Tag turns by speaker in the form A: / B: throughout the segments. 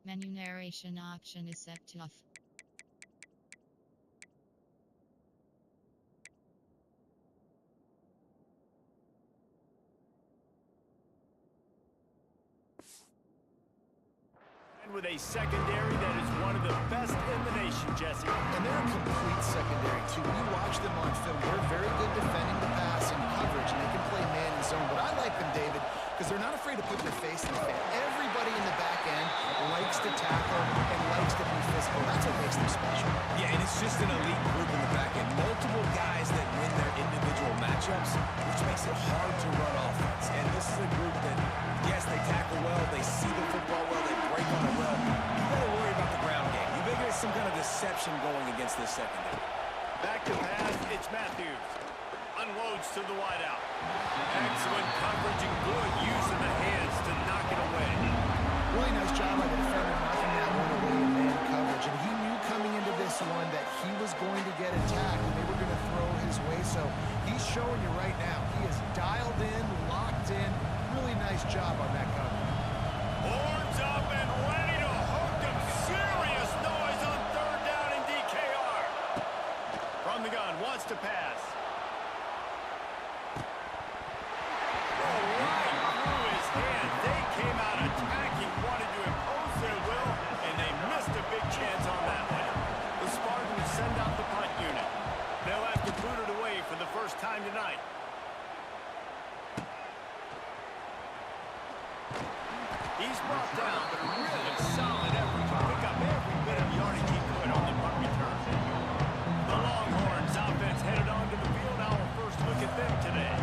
A: Menu narration option is set to off.
B: With a secondary that is one of the best in the nation, Jesse.
C: And they're a complete secondary, too. When you watch them on film, they're very good defending the pass and coverage, and they can play man and zone. But I like them, David, because they're not afraid to put their face in the fan. Everybody in the back end likes to tackle and likes to be physical. That's what makes them special.
D: Yeah, and it's just an elite group in the back end. Multiple guys that win their individual matchups, which makes it hard to run offense. And this is a group that, yes, they tackle well, they see the football well, they break on it well. You gotta worry about the ground game. You think there's some kind of deception going against this secondary.
B: Back to pass, it's Matthews. Unloads to the wideout. Excellent coverage and good use of the hands to knock it away.
C: Really nice job by the defender knocking that one away in man coverage. And he knew coming into this one that he was going to get attacked and they were going to throw his way. So he's showing you right now. He is dialed in, locked in. Really nice job on that cover.
B: Horns up and ready to hook them. Serious noise on third down in DKR. From the gun, wants to pass. Right through his hand. They came out attacking, wanted to impose their will, and they missed a big chance on that one. The Spartans send out the punt unit. They'll have to boot it away for the first time tonight. He's brought down, but a really solid effort to pick up every bit of yardage he could on the punt return. The Longhorns offense headed onto the field. Our first look at them today.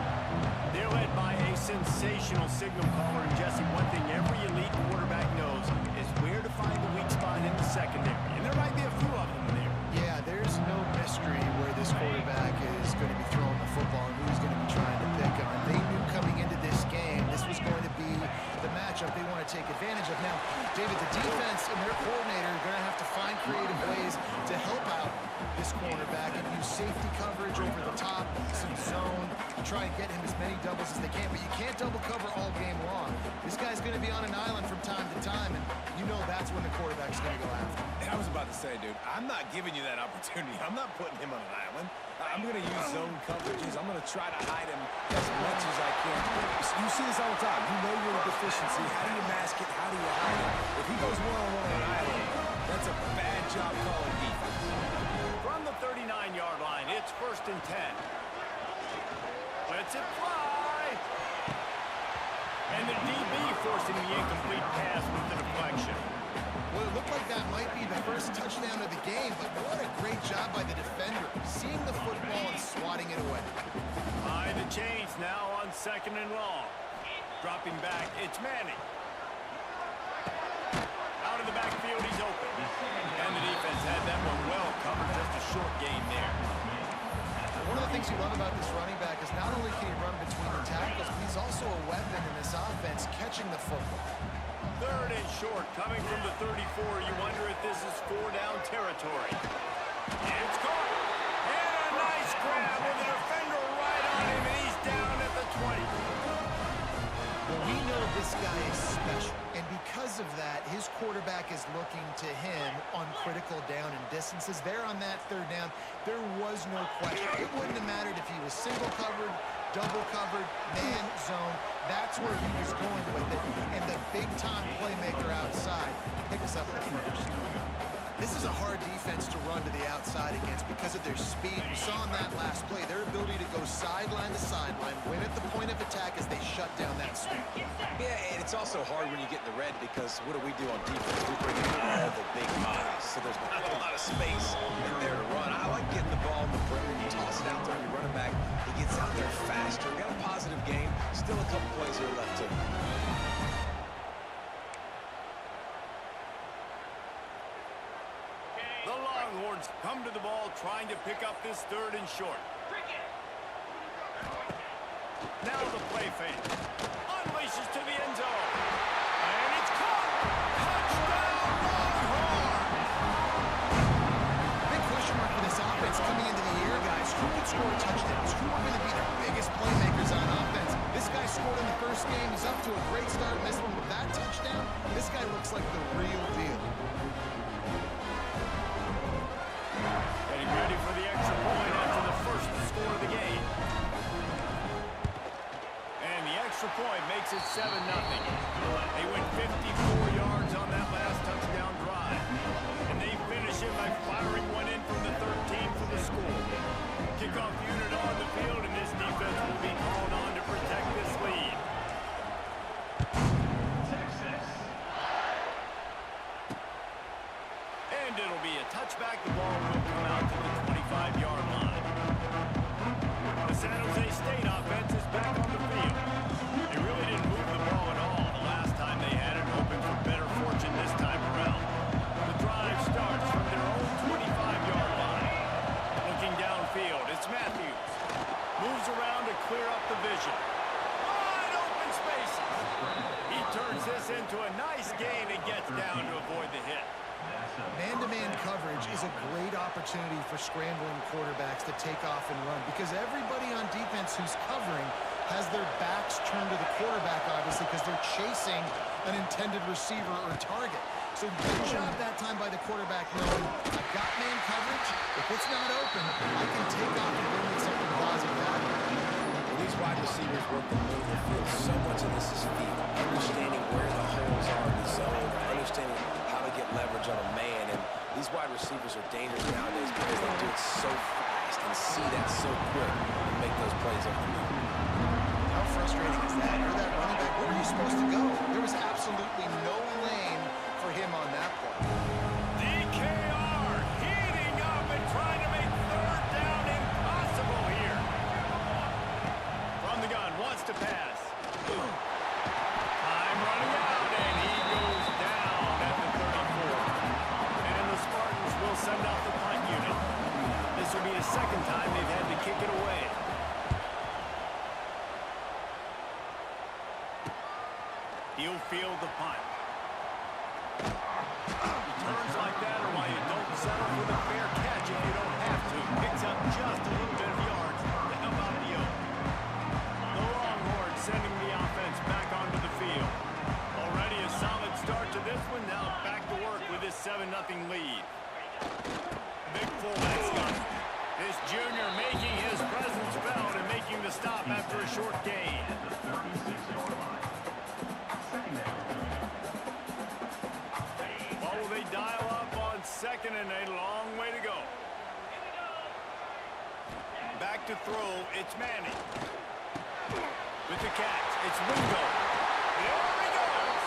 B: They're led by a sensational signal caller. And Jesse, one thing every elite quarterback knows is where to find the weak spot in the secondary. And there might be a few of them there.
C: Yeah, there's no mystery where this quarterback is going to be throwing the football and who he's going to be trying to pick on. They knew coming into this game this was going to be the matchup they want to take advantage of. Now, David, the defense and their coordinator are going to have to find creative ways to help out this cornerback and use safety coverage over the top, some zone, and try and get him as many doubles as they can. But you can't double cover all game long. This guy's going to be on an island from time to time, and you know that's when the quarterback's going to go after him.
D: And I was about to say, dude, I'm not giving you that opportunity. I'm not putting him on an island. I'm going to use zone coverages. I'm going to try to hide him as much as I can. You see this all the time. You know you're a deficiency. How do you mask it? How do you hide it? If he goes one-on-one on an island, that's a bad job calling defense.
B: From the 39-yard line, it's 1st and 10. Lets it fly. And the DB forcing the incomplete pass with the deflection.
C: Well, it looked like that might be the first touchdown of the game, but what a great job by the defender, seeing the football and swatting it away.
B: Behind the chains now on 2nd and long. Dropping back, it's Manning. Out of the backfield, he's open. And the defense had that one well covered, just a short gain there.
C: One of the things you love about this running back is not only can he run between the tackles, but he's also a weapon in this offense, catching the football.
B: 3rd and short, coming from the 34. You wonder if this is 4-down territory. It's caught. And a nice grab with a defender right on him, and he's down at the 20.
C: Well, we know this guy is special, and because of that, his quarterback is looking to him on critical down and distances. There on that 3rd down, there was no question. It wouldn't have mattered if he was single covered, double covered, man, zone. That's where he was going with it. And the big-time playmaker outside picks up the first. This is a hard defense to run to the outside against because of their speed. You saw in that last play, their ability to go sideline to sideline, win at the point of attack as they shut down that sweep.
D: Yeah, and it's also hard when you get in the red because what do we do on defense? We bring in all the big bodies, so there's not a lot of space in there to run. I like getting the ball in the perimeter. You toss it out there, you run it back. He gets out there faster. We got a positive game. Still a couple plays here left too.
B: The Longhorns come to the ball trying to pick up this 3rd and short. Now the play fake. Unleashes to the end zone. And it's caught. Touchdown, Longhorns!
C: Big question mark for this offense coming into the year, guys. Who could score touchdowns? Who are going to be the biggest playmakers on offense? This guy scored in the 1st game. He's up to a great start in this one with that touchdown. This guy looks like the real deal.
B: Getting ready for the extra point after the first score of the game. And the extra point makes it 7-0. They went 54 yards on that last touchdown drive. And they finish it by firing one in from the 13 for the score. Kickoff unit on the field, and this defense will be called on to protect this lead. And it'll be a touchback. The ball will come out to the 25-yard line. The San Jose State offense is back on the field. They really didn't move the ball at all the last time they had it, hoping for better fortune this time around. The drive starts from their own 25-yard line. Looking downfield, it's Matthews. Moves around to clear up the vision. Wide open spaces. He turns this into a nice gain and gets down to avoid the hit.
C: Man-to-man coverage is a great opportunity for scrambling quarterbacks to take off and run because everybody on defense who's covering has their backs turned to the quarterback, obviously, because they're chasing an intended receiver or target. So good job that time by the quarterback knowing, I've got man coverage. If it's not open, I can take off and go make something positive happen.
D: When these wide receivers work the middle of the field, so much of this is feel, understanding where the holes are in the zone, understanding how to get leverage on a man. And these wide receivers are dangerous nowadays because they do it so fast and see that so quick and make those plays over the middle.
C: How frustrating is that? You're that running back. Where were you supposed to go? There was absolutely no lane for him on that play.
B: DKR heating up and trying to make third down impossible here. From the gun, wants to pass. Time running out, and he goes down at the 34. And the Spartans will send out the punt unit. This will be the second time they've had to kick it away. He'll field the punt. Returns like that are why you don't settle for the fair catch if you don't have to. Picks up just a little bit of yards to help out the oak. The Longhorns sending the offense back onto the field. Already a solid start to this one. Now back to work with this 7-0 lead. Big fullback Scott. This junior making his presence felt and making the stop after a short gain. Will they dial up on second and a long way to go? Back to throw, it's Manning. With the catch, it's Wingo. There he goes.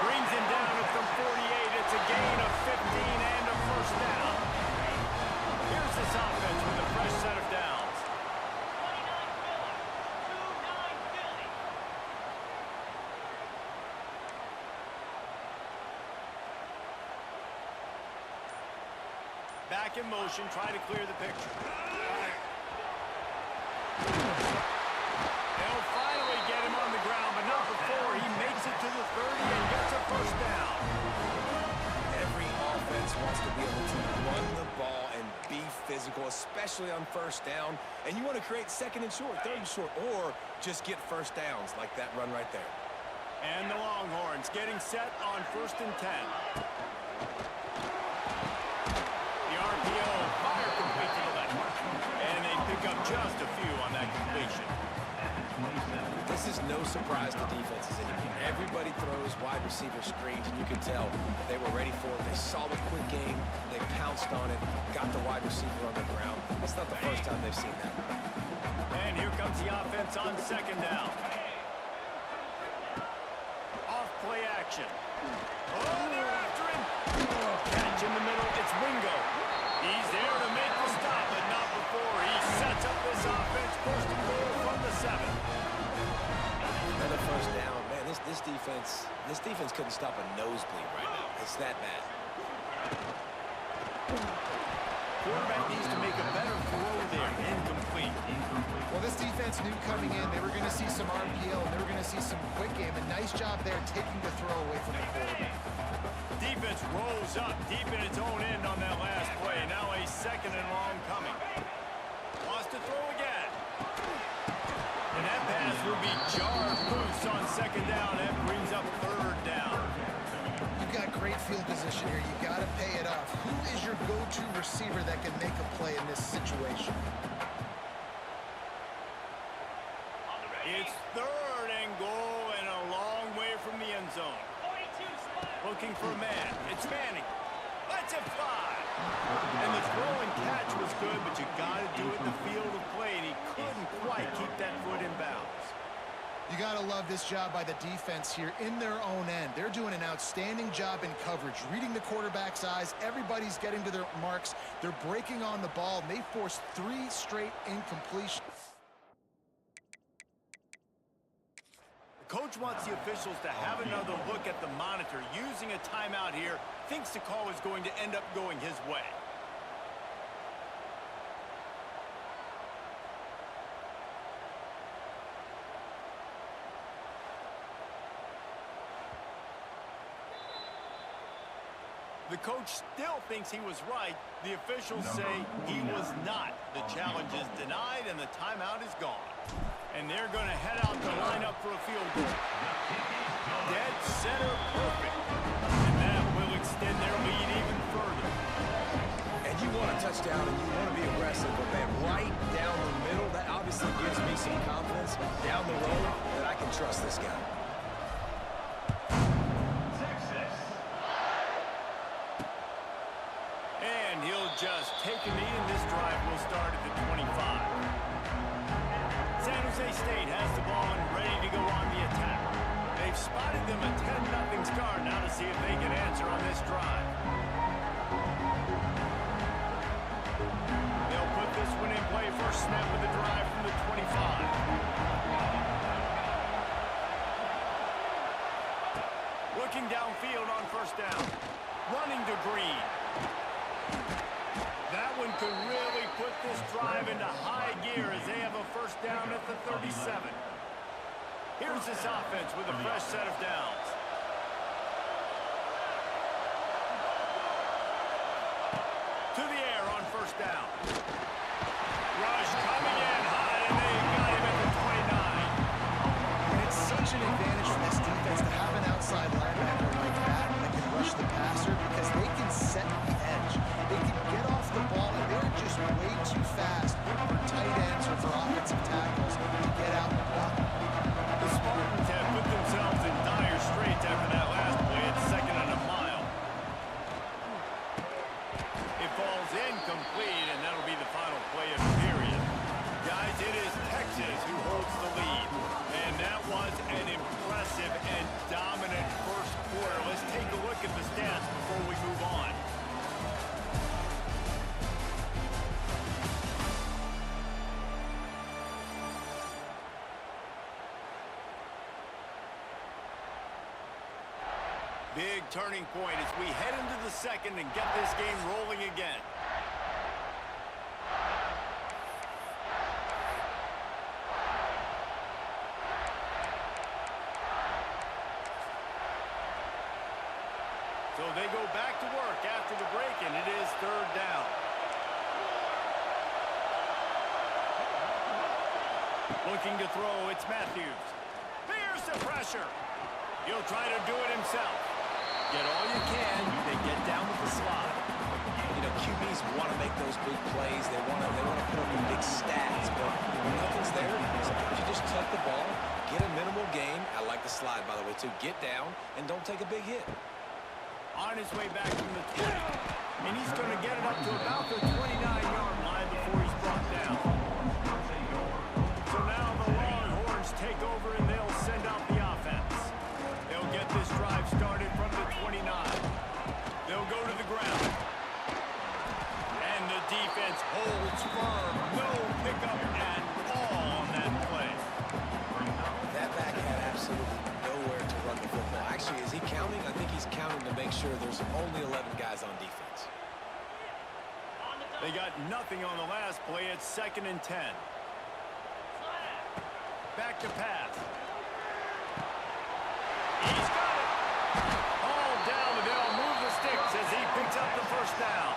B: Brings him down at the 48. It's a gain of 15 and a first down. Here's this offense with a fresh set of downs. Back in motion, try to clear the picture. They'll finally get him on the ground, but not before he makes it to the 30 and gets a first down.
D: Every offense wants to be able to run the ball and be physical, especially on first down. And you want to create second and short, third and short, or just get first downs like that run right there.
B: And the Longhorns getting set on 1st and 10. RPO, fire complete to the left. And they pick up just a few on that completion.
D: This is no surprise to defenses anymore. Everybody throws wide receiver screens, and you can tell they were ready for it. They saw the quick game. They pounced on it, got the wide receiver on the ground. It's not the first time they've seen that.
B: And here comes the offense on second down. Off play action. Oh, they're after him. Catch in the middle. It's Wingo. He's there to make the stop, but not before he sets up this offense first and goal from the 7.
D: Another first down. Man, this defense couldn't stop a nosebleed right now. It's that bad.
B: Quarterback needs to make a better throw there. Incomplete.
C: Well, this defense knew coming in they were going to see some RPO and they were going to see some quick game. A nice job there taking the throw away from the quarterback.
B: Defense rolls up deep in its own end on that last play. Now a second and long coming. Wants to throw again. And that pass will be jarred loose on second down. That brings up third down.
C: You've got great field position here. You got to pay it off. Who is your go-to receiver that can make a play in this situation?
B: It's third and goal and a long way from the end zone. Looking for a man. It's Manning. Let's it fly. And the throw and catch was good, but you got to do it in the field of play, and he couldn't quite keep that foot in bounds.
C: You got to love this job by the defense here in their own end. They're doing an outstanding job in coverage, reading the quarterback's eyes. Everybody's getting to their marks. They're breaking on the ball, and they forced 3 straight incompletions.
B: The coach wants the officials to have another look at the monitor. Using a timeout here, thinks the call is going to end up going his way. The coach still thinks he was right. The officials say he was not. The challenge is denied, and the timeout is gone. And they're going to head out to line up for a field goal. Dead center perfect. And that will extend their lead even further.
D: And you want a touchdown and you want to be aggressive, but man, right down the middle, that obviously gives me some confidence down the road that I can trust this guy.
B: And he'll just take a knee, and this drive will start at the 25. San Jose State has the ball and ready to go on the attack. They've spotted them a 10-0 start. Now to see if they can answer on this drive. They'll put this one in play. First snap of the drive from the 25. Looking downfield on first down. Running to Green. That one could really put this drive into high gear as they have a first down at the 37. Here's this offense with a fresh set of downs. To the air on first down. Rush coming in high, and they got him at the 29.
C: And it's such an advantage for this defense to have an outside linebacker like that can rush the passer because they can set the edge. They can get off the ball, and they're just way too fast for tight ends or for offensive tackles to get out and block.
B: The Spartans have put themselves in dire straits after that last play. It's second and a mile. It falls incomplete, and that'll be the final play of the period. Guys, it is Texas who holds the lead. And that was an impressive and dominant first quarter. Let's take a look at the stats before we move on. Big turning point as we head into the second and get this game rolling again. So they go back to work after the break, and it is third down. Looking to throw, it's Matthews. There's the pressure. He'll try to do it himself. Get all you can, then get down with the slide.
D: You know, QBs want to make those big plays. They want to put up the big stats, but when nothing's there, sometimes you just tuck the ball, get a minimal gain. I like the slide, by the way, too. Get down and don't take a big hit.
B: On his way back from the 20. And he's going to get it up to about the 29-yard line before he's brought down. So now the Longhorns take over, and they'll send out the offense. They'll get this drive started from the 29. They'll go to the ground. And the defense holds firm. No pickup at all on that play.
D: That back had absolutely nowhere to run the football. Actually, is he counting? I think he's counting to make sure there's only 11 guys on defense.
B: They got nothing on the last play. It's second and 10. Back to pass. He's got it. All down, and they'll move the sticks as he picks up the first down.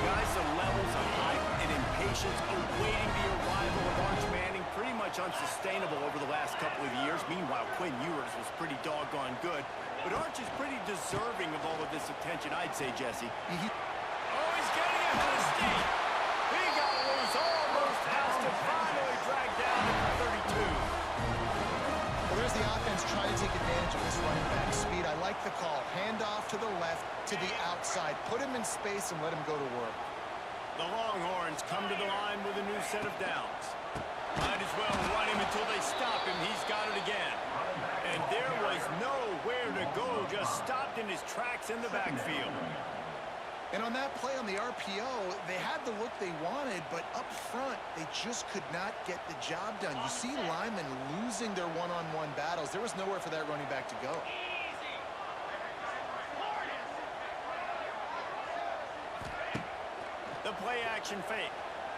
B: Guys, the levels of hype and impatience awaiting the arrival of Arch Manning pretty much unsustainable over the last couple of years. Meanwhile, Quinn Ewers was pretty doggone good. But Arch is pretty deserving of all of this attention, I'd say, Jesse.
C: He
B: Oh, he's getting ahead of steam. He got loose, almost has to finally drag down at the 32.
C: Well, there's the offense trying to take advantage of this running back speed. I like the call. Hand off to the left, to the outside. Put him in space and let him go to work.
B: The Longhorns come to the line with a new set of downs. Might as well run him until they stop him. He's got it again. And there was nowhere to go, just stopped in his tracks in the backfield.
C: And on that play on the RPO, they had the look they wanted, but up front, they just could not get the job done. You see linemen losing their one-on-one battles. There was nowhere for that running back to go.
B: The play action fake.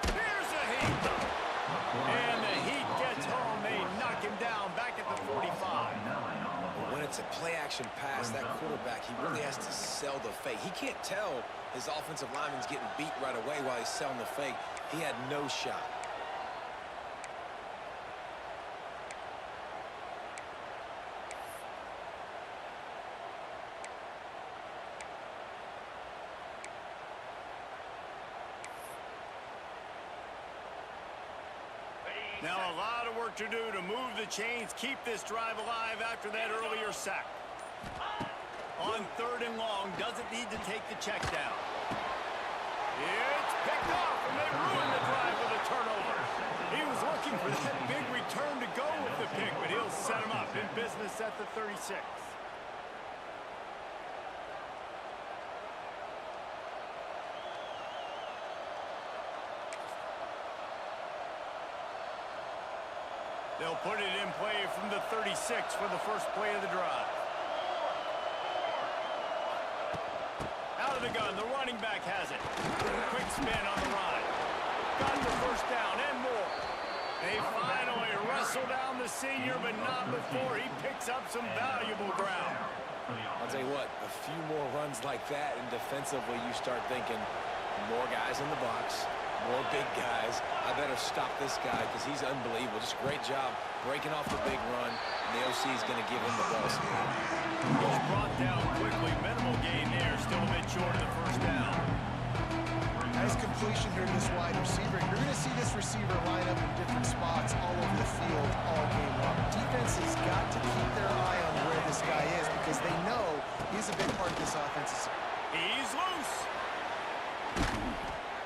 B: Here's a Heat. And the Heat gets home. They knock him down back at the 45.
D: When it's a play-action pass, that quarterback, he really has to sell the fake. He can't tell his offensive lineman's getting beat right away while he's selling the fake. He had no shot.
B: Now a lot of work to do to move the chains, keep this drive alive after that earlier sack. On 3rd and long, doesn't need to take the check down. It's picked off, and they ruin the drive with a turnover. He was looking for that big return to go with the pick, but he'll set him up in business at the 36. They'll put it in play from the 36 for the first play of the drive. Out of the gun, the running back has it. Quick spin on the run. Got the first down and more. They finally wrestle down the senior, but not before he picks up some valuable ground.
D: I'll tell you what, a few more runs like that, and defensively you start thinking more guys in the box, more big guys. I better stop this guy because he's unbelievable. Just great job breaking off the big run. And the OC is going to give him the ball.
B: He's brought down quickly. Minimal gain there. Still a bit short of the first down.
C: Nice completion here to this wide receiver. You're going to see this receiver line up in different spots all over the field all game long. Defense has got to keep their eye on where this guy is because they know he's a big part of this offense.
B: He's loose.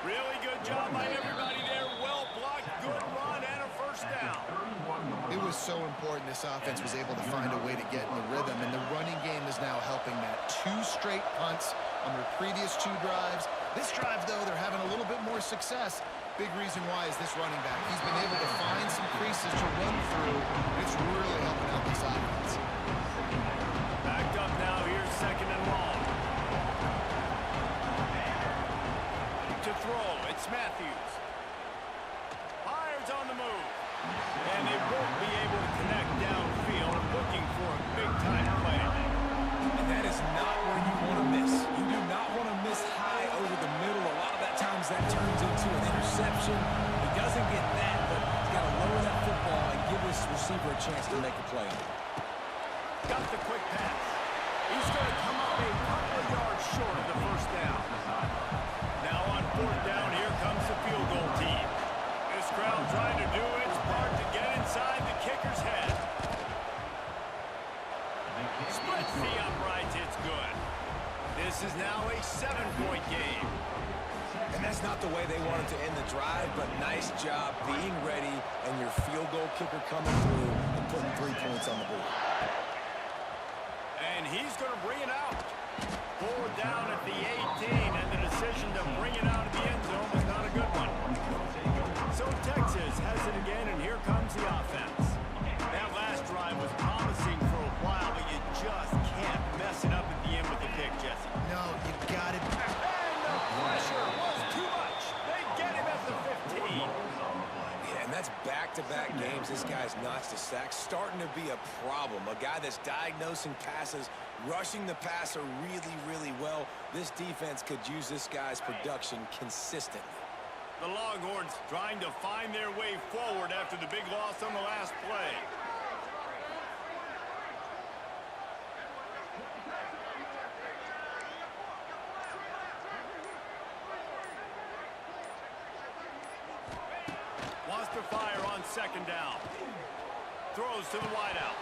B: Really good job by everybody there. Well blocked, good run, and a first down.
C: It was so important this offense was able to find a way to get in the rhythm, and the running game is now helping that. 2 straight punts on their previous 2 drives. This drive, though, they're having a little bit more success. Big reason why is this running back. He's been able to find some creases to run through, and it's really helping out this offense.
B: Backed up now. Here's 2nd and long. To throw, it's Matthews. Fires on the move. And they won't be able to connect downfield, looking for a big-time play.
D: And that is not where you want to miss. You do not want to miss high over the middle. A lot of that times that turns into an interception. He doesn't get that, but he's got to lower that football and give his receiver a chance to make a play.
B: Got the quick pass. He's going to come up a couple of yards short of the first down. Now on 4th down, here comes the field goal team. This crowd trying to do its part to get inside the kicker's head. Splits the uprights, it's good. This is now a 7-point game.
D: And that's not the way they wanted to end the drive, but nice job being ready and your field goal kicker coming through and putting 3 points on the board.
B: And he's going to bring it out. 4 down at the 18, and the decision to bring it out of the end zone was not a good one. So Texas has it again, and here comes the offense. That last drive was promising for a while, but you just can't mess it up at the end with the pick, Jesse.
C: No, you got it.
B: And the pressure was too much. They get him at the 15.
D: Yeah, and that's back-to-back games. This guy's notched a sack. Starting to be a problem. A guy that's diagnosing passes, rushing the passer really, really well. This defense could use this guy's production consistently.
B: The Longhorns trying to find their way forward after the big loss on the last play. Wants to fire on second down. Throws to the wideout.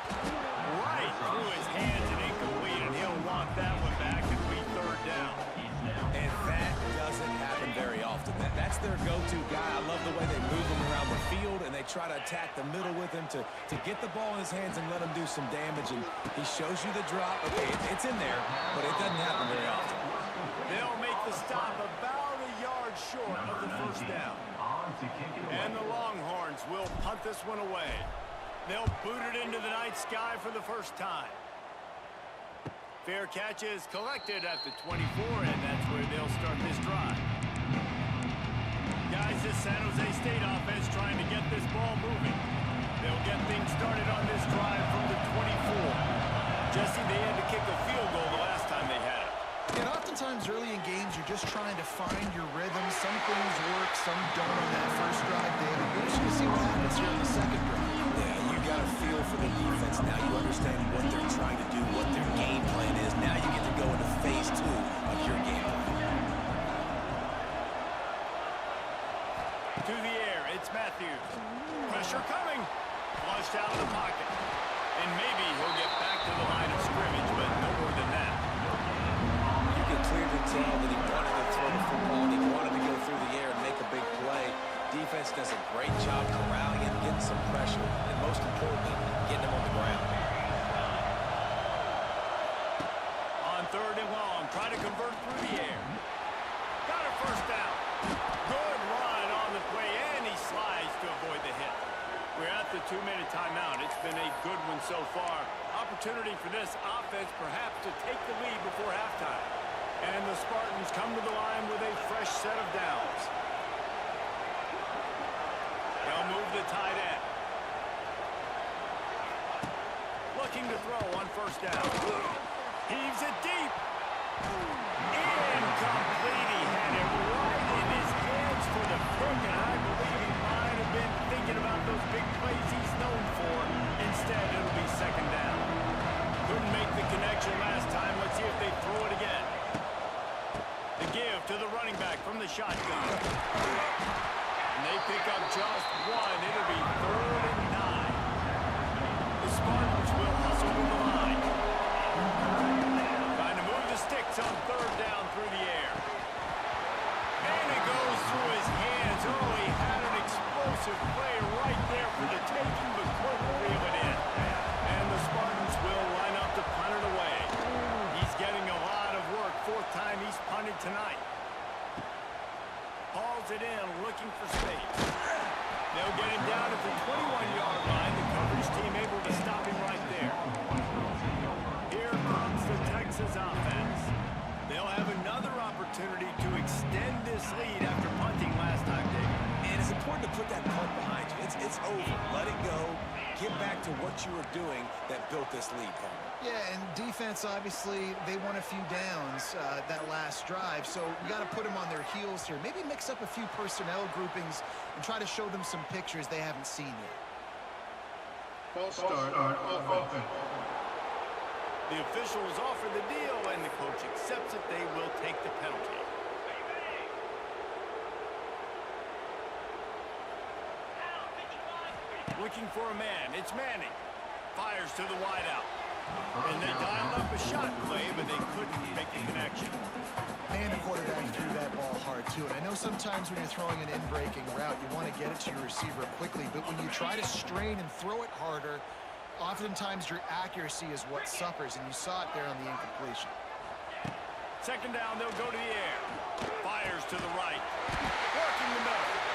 B: Right through his hands and incomplete, and he'll want that one back. It'll be third down.
D: And that doesn't happen very often. That's their go-to guy. I love the way they move him around the field, and they try to attack the middle with him to get the ball in his hands and let him do some damage. And he shows you the drop. Okay, it's in there, but it doesn't happen very often.
B: They'll make the stop about a yard short of the first down. And the Longhorns will punt this one away. They'll boot it into the night sky for the first time. Fair catch is collected at the 24, and that's where they'll start this drive. Guys, this San Jose State offense trying to get this ball moving. They'll get things started on this drive from the 24. Jesse, they had to kick a field goal the last time they had it.
C: And oftentimes early in games, you're just trying to find your rhythm. Some things work, some don't on that first drive, David. We're just going to see what happens here on the second drive.
D: Yeah, you got a feel for the defense. Now you understand what they're trying to do, what their game plan is. Now you get to go into phase 2 of your game plan.
B: To the air, it's Matthews. Pressure coming. Flushed out of the pocket. And maybe he'll get back to the line of scrimmage, but no more than that.
D: You can clearly tell that he wanted to throw the football and he wanted to go through the air and make a big play. Defense does a great job corralling him, getting some pressure, and most importantly, getting him on the ground.
B: On third and long, try to convert through the air. Got a first down. Good run on the play, and he slides to avoid the hit. We're at the 2-minute timeout. It's been a good one so far. Opportunity for this offense perhaps to take the lead before halftime. And the Spartans come to the line with a fresh set of downs. They'll move the tight end. Looking to throw on first down. Heaves it deep. Incomplete. He had it right in his hands for the pick, and I believe he might have been thinking about those big plays he's known for. Instead, it'll be second down. Couldn't make the connection last time. Let's see if they throw it again. The give to the running back from the shotgun. And they pick up just one. It'll be third and 9. The Spartans will hustle to the line. Trying to move the sticks on third down through the air. And it goes through his hands. Oh, he had an explosive play right there for the taking, but couldn't reel it in. And the Spartans will line up to punt it away. He's getting a lot of work. 4th time he's punted tonight. Hauls it in, looking for space. They'll get him down at the 21-yard line. The coverage team able to stop him right there. Here comes the Texas offense. They'll have another opportunity to extend this lead after punting last time, David.
D: And it's important to put that punt behind you. It's over. Let it go. Get back to what you were doing that built this lead, Paul.
C: Yeah, and defense, obviously, they won a few downs that last drive, so we got to put them on their heels here. Maybe mix up a few personnel groupings and try to show them some pictures they haven't seen yet.
E: False start on offense.
B: The officials offer the deal, and the coach accepts it. They will take the penalty. Looking for a man. It's Manning. Fires to the wideout. And they dialed up a shot play, but they couldn't make a connection.
C: And the quarterback threw that ball hard, too. And I know sometimes when you're throwing an in-breaking route, you want to get it to your receiver quickly. But when you try to strain and throw it harder, oftentimes your accuracy is what suffers. And you saw it there on the incompletion.
B: Second down, they'll go to the air. Fires to the right. Working the middle.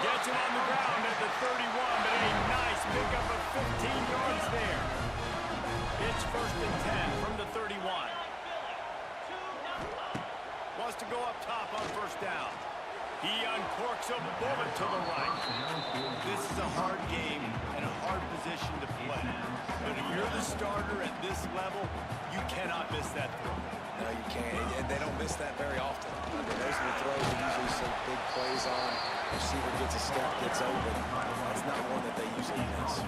B: Gets it on the ground at the 31, but a nice pickup of 15 yards there. It's 1st and 10 from the 31. Wants to go up top on first down. He uncorks a bullet to the right. This is a hard game and a hard position to play. But if you're the starter at this level, you cannot miss that throw.
D: No, you can't. And they don't miss that very often. I mean, those are the throws that usually some big plays on. Receiver gets a step, gets open. That's not one that they usually miss.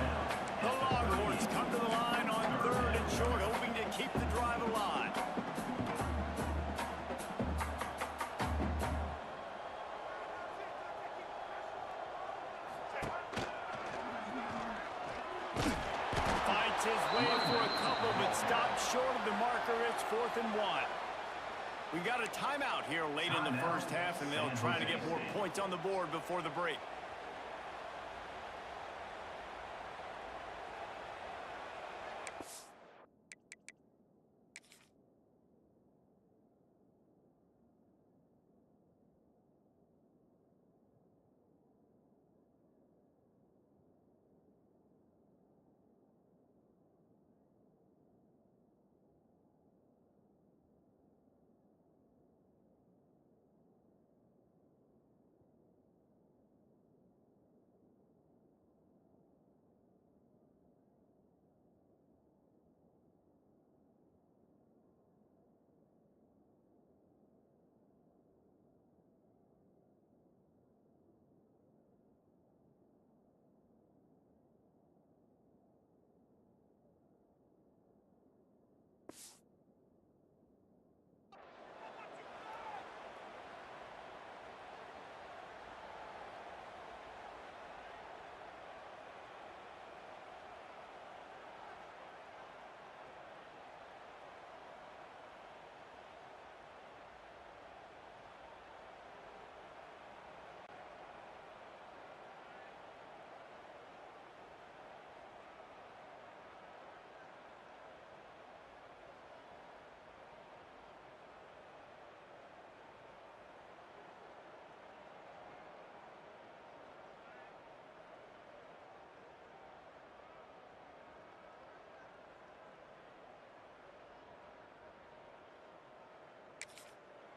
B: The Longhorns come to the line on 3rd and short, hoping to keep the drive alive. Fights his way for a couple, but stops short of the marker. It's 4th and 1. We got a timeout here late in the first half, and they'll try to get more points on the board before the break.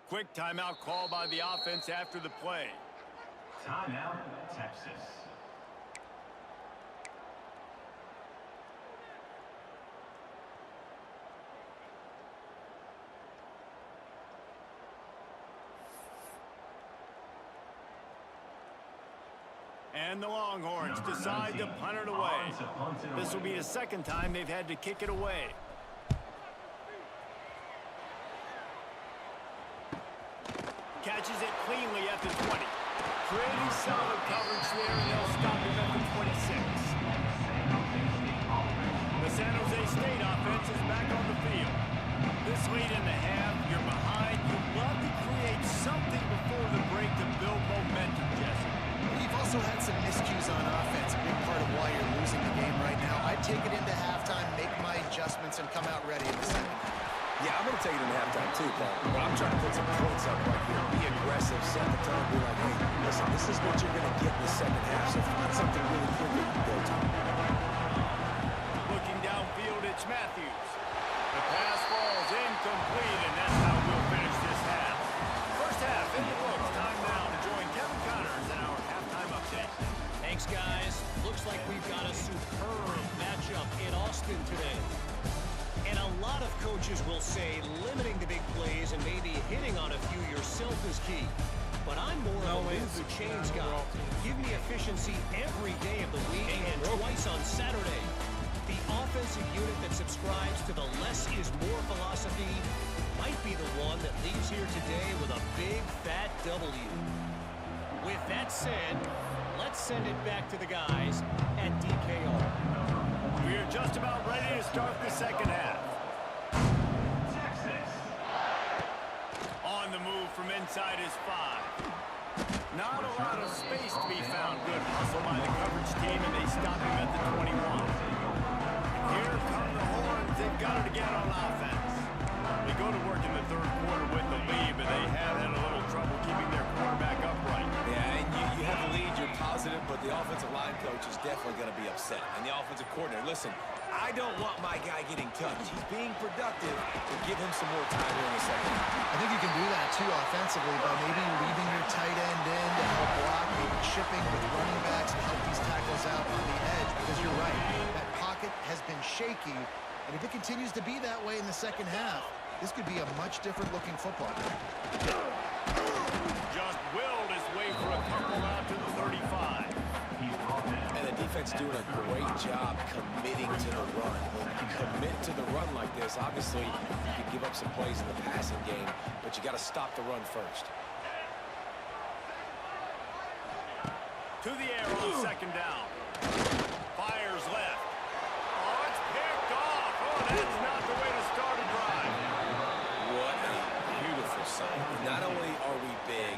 B: Quick timeout call by the offense after the play.
F: Timeout, Texas.
B: And the Longhorns decide to punt it away. This will be the second time they've had to kick it away. Catches it cleanly at the 20. Pretty solid coverage there, and they'll stop him at the 26. The San Jose State offense is back on the field. This lead in the half, you're behind. You'd love to create something before the break to build momentum, Jesse.
C: You've also had some miscues on offense, a big part of why you're losing the game right now. I'd take it into halftime, make my adjustments, and come out ready in the second half.
D: Yeah, I'm going to take it in halftime too, Paul. But I'm trying to put some points up right here. Be aggressive, set the tone, be like, hey, listen, this is what you're going to get in the second half. So find something really quick that you can go to.
B: Looking downfield, it's Matthews. The pass falls incomplete, and that's how we'll finish this half. First half in the books. Time now to join Kevin Connors in our halftime update.
G: Thanks, guys. Looks like we've got a superb matchup in Austin today. And a lot of coaches will say limiting the big plays and maybe hitting on a few yourself is key. But I'm more of a move the chains guy. Give me efficiency every day of the week and twice on Saturday. The offensive unit that subscribes to the less is more philosophy might be the one that leaves here today with a big fat W. With that said, let's send it back to the guys at DKR.
B: We are just about ready to start the second half.
F: Texas.
B: On the move from inside his 5. Not a lot of space to be found. Good hustle by the coverage team, and they stop him at the 21. Here come the Horns. They've got it again on offense. They go to work in the third quarter with the lead, but they have had a little trouble keeping their quarterback upright.
D: Yeah, and you have the lead, you're positive, but the offensive line coach is definitely going to be upset. And the offensive coordinator, listen, I don't want my guy getting touched. He's being productive, but give him some more time here in the second half.
C: I think you can do that, too, offensively, by maybe leaving your tight end in to help block, maybe chipping with running backs to help these tackles out on the edge, because you're right, that pocket has been shaky, and if it continues to be that way in the second half, this could be a much different looking football game.
B: Just willed his way for a couple out to the 35.
D: And the defense doing a great job committing to the run. When you commit to the run like this, obviously you can give up some plays in the passing game, but you got to stop the run first.
B: To the air on second down. Fires left. Oh, it's picked off. Oh, that's not the way to start a drive.
D: What a beautiful sight. Not only are we big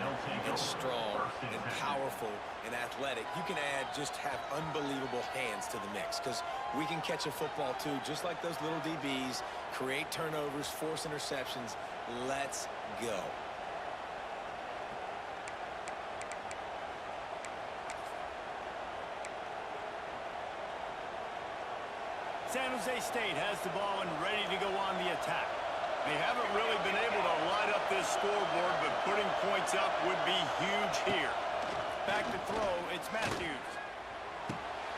D: and strong and powerful and athletic, you can just have unbelievable hands to the mix, because we can catch a football too, just like those little DBs, create turnovers, force interceptions. Let's go.
B: San Jose State has the ball and ready to go on the attack. They haven't really been able to light up this scoreboard, but putting points up would be huge here. Back to throw, it's Matthews.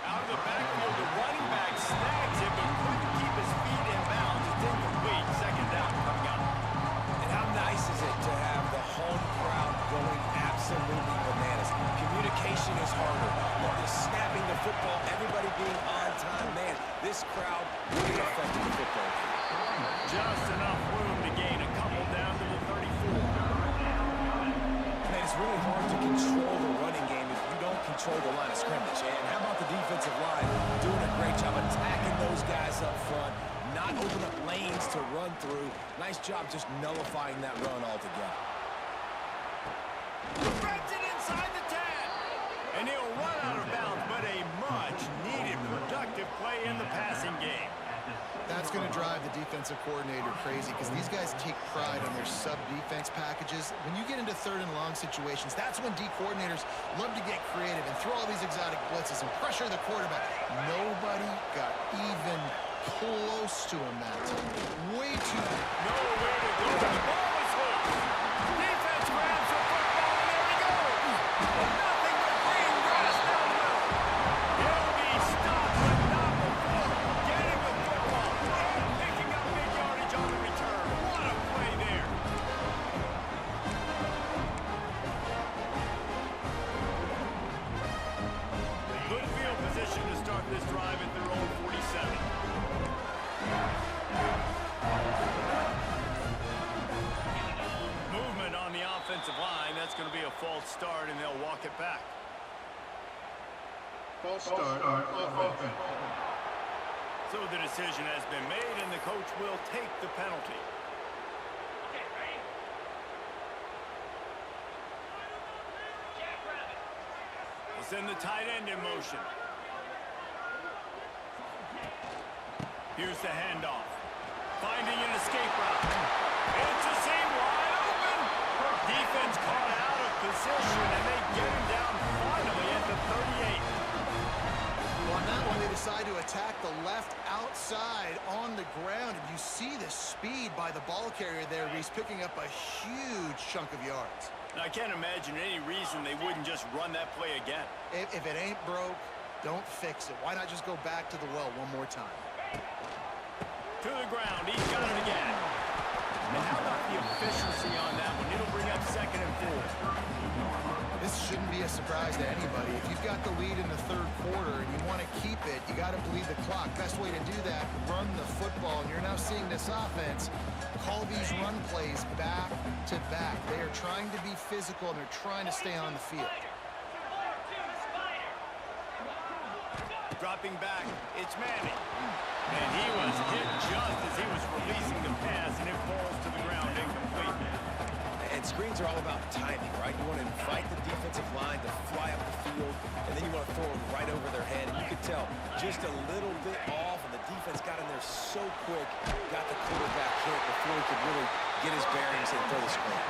B: Out of the backfield, the running back snags him, but couldn't keep his feet in bounds. It's incomplete. Second down coming up.
D: And how nice is it to have the home crowd going absolutely bananas? Communication is harder. Just snapping the football, everybody being on time. Man, this crowd really affected the football game.
B: Just enough room to gain a couple down to the 34.
D: Man, it's really hard to control the running game if you don't control the line of scrimmage. And how about the defensive line doing a great job attacking those guys up front, not open up lanes to run through. Nice job just nullifying that run altogether.
B: Grabs it inside the 10. And he'll run out of bounds, but a much-needed productive play in the passing game.
C: That's going to drive the defensive coordinator crazy, because these guys take pride on their sub-defense packages. When you get into third and long situations, that's when D coordinators love to get creative and throw all these exotic blitzes and pressure the quarterback. Nobody got even close to him that time. Way too.
B: Nowhere to go. The ball is hooked. Defense grabs the football, and there he goes. Nothing but green grass down the middle. He'll be stopped, but not before getting the football and picking up big yardage on the return. What a play there. Good field position to start this drive at their own 47. Movement on the offensive line. That's going to be a false start, and they'll walk it back.
E: False start on offense.
B: So the decision has been made, and the coach will take the penalty. We'll send the tight end in motion. Here's the handoff. Finding an escape route. It's a seam wide open. Defense caught out of position, and they get him down finally at the 38.
C: Well, on that one, they decide to attack the left outside on the ground, and you see the speed by the ball carrier there. He's picking up a huge chunk of yards.
B: Now, I can't imagine any reason they wouldn't just run that play again.
C: If it ain't broke, don't fix it. Why not just go back to the well one more time?
B: To the ground. He's got it again. And how about the efficiency on that one? It'll bring up second and 4.
C: This shouldn't be a surprise to anybody. If you've got the lead in the third quarter and you want to keep it, you got to bleed the clock. Best way to do that, run the football. And you're now seeing this offense call these run plays back to back. They are trying to be physical, and they're trying to stay on the field.
B: Dropping back, it's Manning. And he was hit just as he was releasing the pass, and it falls to the ground incomplete.
D: And screens are all about timing, right? You want to invite the defensive line to fly up the field, and then you want to throw it right over their head. And you could tell just a little bit off, and the defense got in there so quick, got the quarterback hit before he could really get his bearings and throw the screen.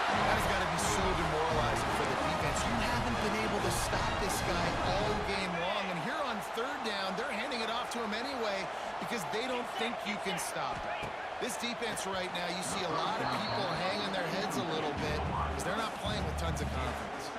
C: That has got to be so demoralizing for the defense. You haven't been able to stop this guy all game long. And here on third down, they're handing it off to him anyway because they don't think you can stop him. This defense right now, you see a lot of people hanging their heads a little bit because they're not playing with tons of confidence.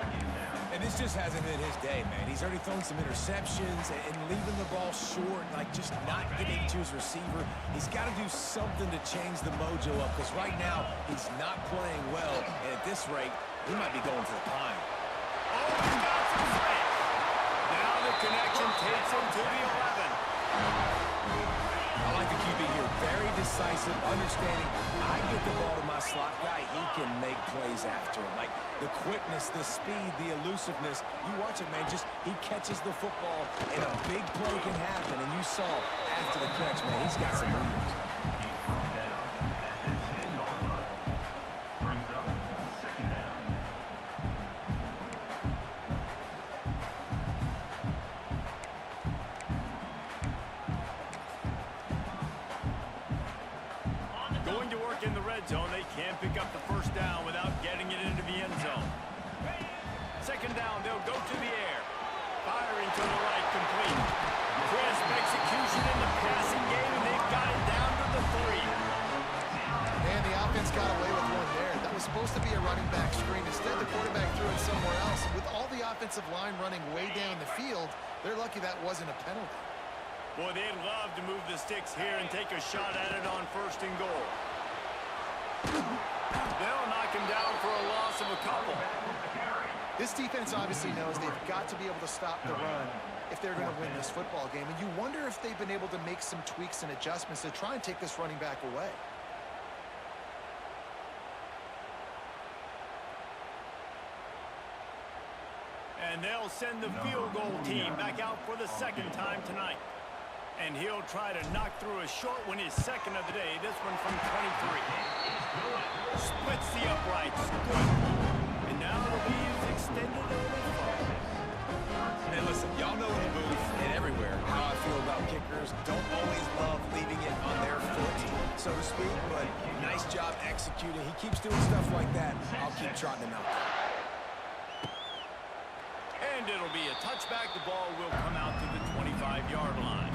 D: And this just hasn't been his day, man. He's already thrown some interceptions and leaving the ball short, like just just not getting to his receiver. He's got to do something to change the mojo up because right now he's not playing well. And at this rate, he might be going to the pine.
B: Oh, he's got some space. Now the connection takes him to the 11.
D: I like the QB here. Very decisive, understanding. I get the ball to my slot guy. He can make plays after him. Like the quickness, the speed, the elusiveness. You watch it, man. Just he catches the football, and a big play can happen. And you saw after the catch, man, he's got some moves.
B: Going to work in the red zone. They can't pick up the first down without getting it into the end zone. Second down, they'll go to the air. Firing to the right, complete. Crisp execution in the passing game, and they've got it down to the 3.
C: And the offense got away with one there. That was supposed to be a running back screen. Instead, the quarterback threw it somewhere else. With all the offensive line running way down the field, they're lucky that wasn't a penalty.
B: Boy, they'd love to move the sticks here and take a shot at it on 1st and goal. They'll knock him down for a loss of a couple.
C: This defense obviously knows they've got to be able to stop the run if they're going to win this football game. And you wonder if they've been able to make some tweaks and adjustments to try and take this running back away.
B: And they'll send the field goal team back out for the 2nd time tonight. And he'll try to knock through a short one, his 2nd of the day. This one from 23. Splits the uprights. Good. And now the leaves extended a little far.
D: Man, listen, y'all know in the booth and everywhere how I feel about kickers. Don't always love leaving it on their foot, so to speak, but nice job executing. He keeps doing stuff like that. I'll keep trotting him out there.
B: And it'll be a touchback. The ball will come out to the 25-yard line.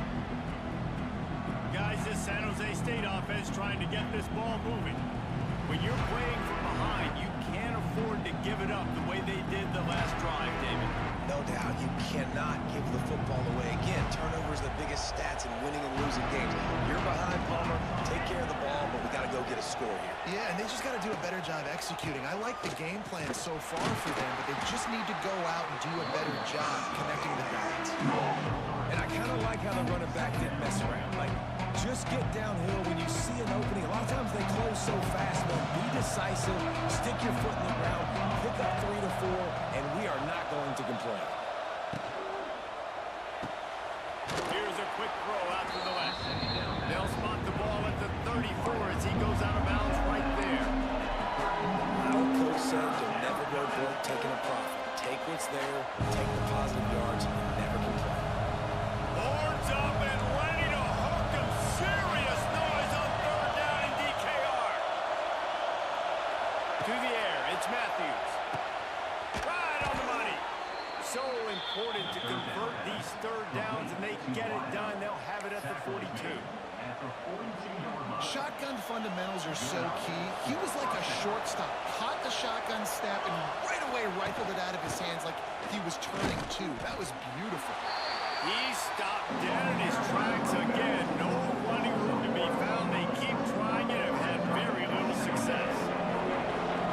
B: Guys, this San Jose State offense trying to get this ball moving. When you're playing from behind, you can't afford to give it up the way they did the last drive, David.
D: No doubt, you cannot give the football away. Again, turnovers are the biggest stats in winning and losing games. You're behind, Palmer. Take care of the ball, but we got to go get a score here.
C: Yeah, and they just got to do a better job executing. I like the game plan so far for them, but they just need to go out and do a better job connecting the dots.
D: And I kind of like how the running back didn't mess around. Like, just get downhill when you see an opening. A lot of times they close so fast, but be decisive, stick your foot in the ground, pick up 3 to 4, and we are not going to complain.
B: Here's a quick throw out to the left. They'll spot the ball at the 34 as he goes out of bounds right there.
D: Our coach said you'll never go broke taking a profit. Take what's there, take the positive yards, and never complain.
B: Horns up and ready to hook him. Serious noise on 3rd down in DKR. To the air, it's Matthews. Right on the money. So important to convert these 3rd downs, and they get it done. They'll have it at the 42.
C: Shotgun fundamentals are so key. He was like a shortstop. Caught the shotgun snap and right away rifled it out of his hands like he was turning two. That was beautiful.
B: He stopped dead in his tracks again. No running room to be found. They keep trying it and have had very little success.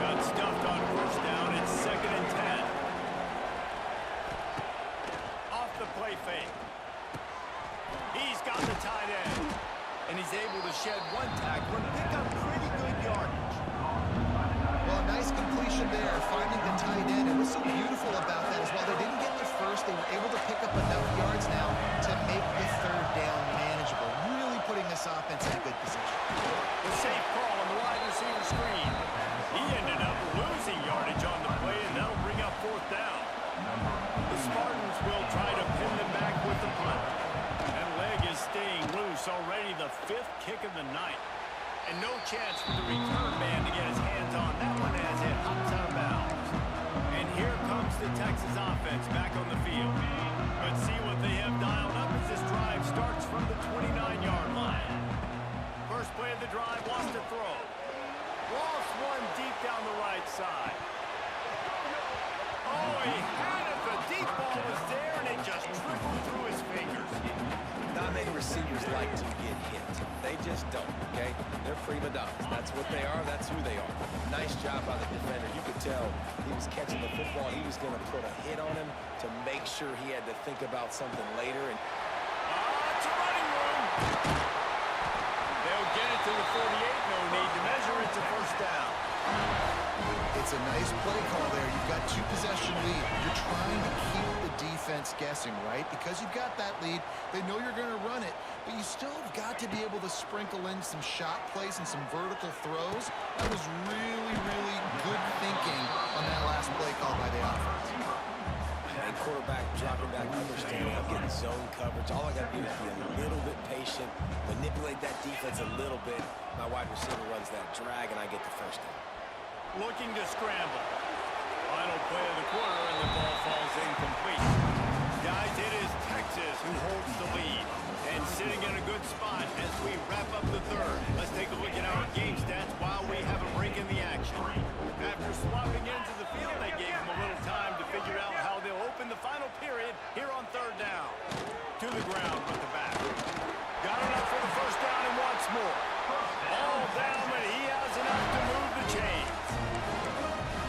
B: Got stuffed on 1st down. It's 2nd and 10. Off the play fake. He's got the tight end. And he's able to shed one tackle and pick up pretty good yardage.
C: Well, a nice completion there, finding the tight end. And what's so beautiful about that is while they didn't get the first, they were able to pick up enough yards now to make the 3rd down manageable. Really putting this offense in a good position.
B: The safe call on the wide receiver screen. He ended up losing yardage on the play, and that'll bring up 4th down. The Spartans will try to pin them back with the punt. That leg is staying loose, already the 5th kick of the night. And no chance for the return man to get his hands on that one as it hops out of bounds. And here comes the Texas offense back on the field. Let's see what they have dialed up as this drive starts from the 29-yard line. First play of the drive, wants to throw. Lost one deep down the right side. Oh, he had it. The deep ball was there, and it just trickled through his fingers.
D: Not many receivers like to get hit. They just don't, okay? They're prima donnas. That's what they are. That's who they are. Nice job by the defender. You could tell he was catching the football. He was going to put a hit on him to make sure he had to think about something later. And
B: it's a running room. They'll get it to the 48. No need to measure. It's a first down.
C: It's a nice play call there. You've got 2-possession lead. You're trying to keep the defense guessing, right? Because you've got that lead, they know you're going to run it, but you still have got to be able to sprinkle in some shot plays and some vertical throws. That was really, really good thinking on that last play call by the offense.
D: And quarterback dropping back, understanding I'm getting zone coverage. All I got to do is be a little bit patient, manipulate that defense a little bit. My wide receiver runs that drag, and I get the first down.
B: Looking to scramble. Final play of the quarter, and the ball falls incomplete. Guys, it is Texas who holds the lead and sitting in a good spot as we wrap up the third. Let's take a look at our game stats while we have a break in the action. After swapping into the field, they gave them a little time to figure out how they'll open the final period here on third down. To the ground with the back. Got enough for the first down and wants more. All down, but he has enough to move the chains.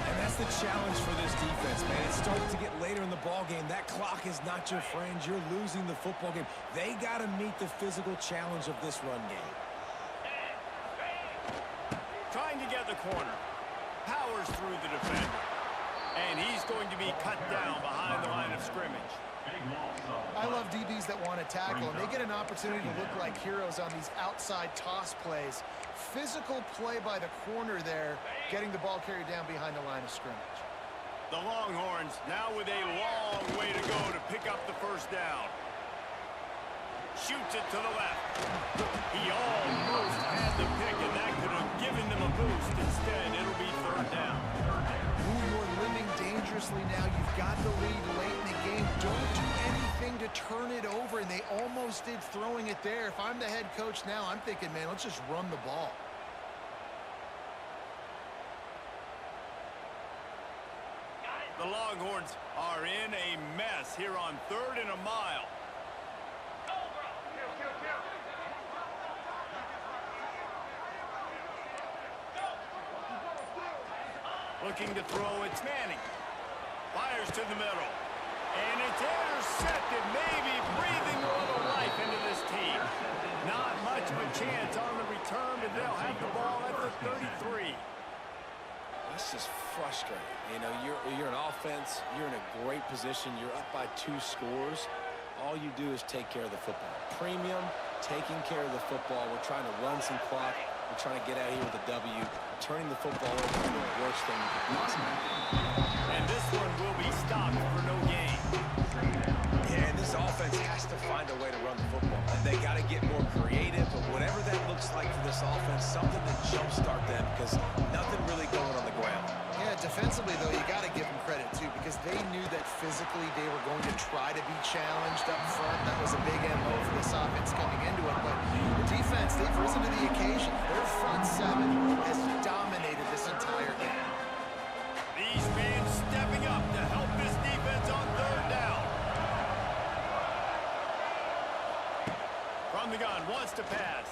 D: And that's the challenge for this defense, man. It's starting to get later in the ball game. That clock is not your friend. You're losing the football game. They got to meet the physical challenge of this run game.
B: Trying to get the corner. Powers through the defender. And he's going to be cut down behind the line of scrimmage.
C: I love DBs that want to tackle, and they get an opportunity to look like heroes on these outside toss plays. Physical play by the corner there, getting the ball carried down behind the line of scrimmage.
B: The Longhorns now with a long way to go to pick up the first down. Shoots it to the left. He almost had the pick, and that could have given them a boost. Instead, it'll be third down.
C: Ooh, you're living dangerously now. You've got the lead late in the game. Don't do anything to turn it over, and they almost did throwing it there. If I'm the head coach now, I'm thinking, man, let's just run the ball.
B: The Longhorns are in a mess here on 3rd and a mile. Looking to throw, it's Manning. Fires to the middle. And it's intercepted, maybe breathing a little life into this team. Not much of a chance on the return, but they'll have the ball at the 33.
D: That's just frustrating. You know, you're an offense. You're in a great position. You're up by 2 scores. All you do is take care of the football. Premium, taking care of the football. We're trying to run some clock. We're trying to get out of here with a W. Turning the football over is the worst thing you could possibly do.
B: And this one will be stopped for no gain.
D: Yeah, and this offense has to find a way to run the football. And they got to get more creative, but whatever that looks like for this offense, something to jumpstart them, because nothing really going on the ground.
C: Yeah, defensively, though, you got to give them credit, too, because they knew that physically they were going to try to be challenged up front. That was a big MO for this offense coming into it. But the defense, they've risen to the occasion. Their front 7 has dominated this entire game.
B: These men stepping up to help this defense on 3rd down. From the gun, wants to pass.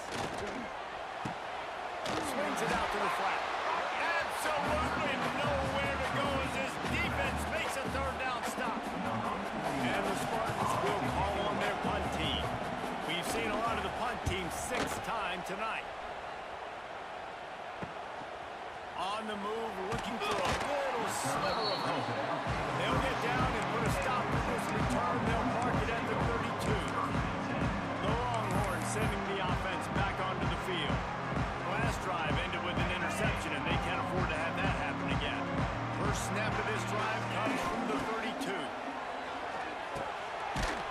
B: Swings it out to the flat. Absolutely nowhere to go as this defense makes a 3rd down stop. And the Spartans will call on their punt team. We've seen a lot of the punt team 6th time tonight. On the move, looking for a little sliver of hope. They'll get down and put a stop to this return. They'll mark it at the 32. The Longhorns sending the offense back onto the field. Last drive ended with an interception, and they can't afford to have that happen again. First snap of this drive comes from the 32.